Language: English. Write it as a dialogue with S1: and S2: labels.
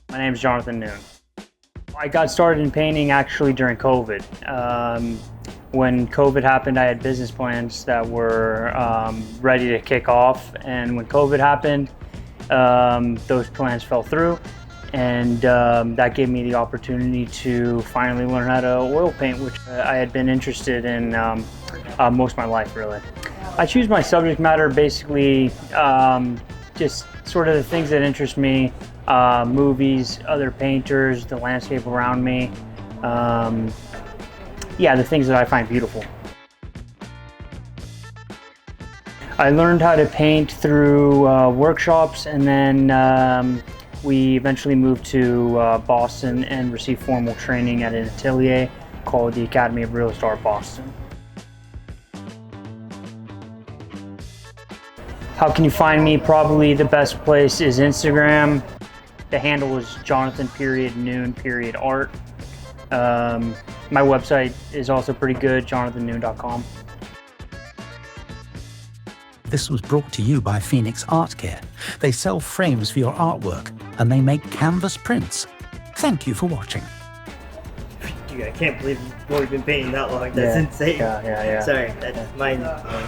S1: My name is Jonathan Noon. I got started in painting actually during COVID. When COVID happened, I had business plans that were ready to kick off, and when COVID happened, those plans fell through, and that gave me the opportunity to finally learn how to oil paint, which I had been interested in most of my life, really. I choose my subject matter basically just sort of the things that interest me, movies, other painters, the landscape around me, yeah, the things that I find beautiful. I learned how to paint through workshops, and then we eventually moved to Boston and received formal training at an atelier called the Academy of Realist Art Boston. How can you find me? Probably the best place is Instagram. The handle is Jonathan.Noon.art. My website is also pretty good, jonathannoon.com.
S2: This was brought to you by Phoenix Art Care. They sell frames for your artwork, and they make canvas prints. Thank you for watching.
S3: Dude, I can't believe you've only been painting that long. That's insane.
S1: Yeah.
S3: Sorry, that's mind blowing.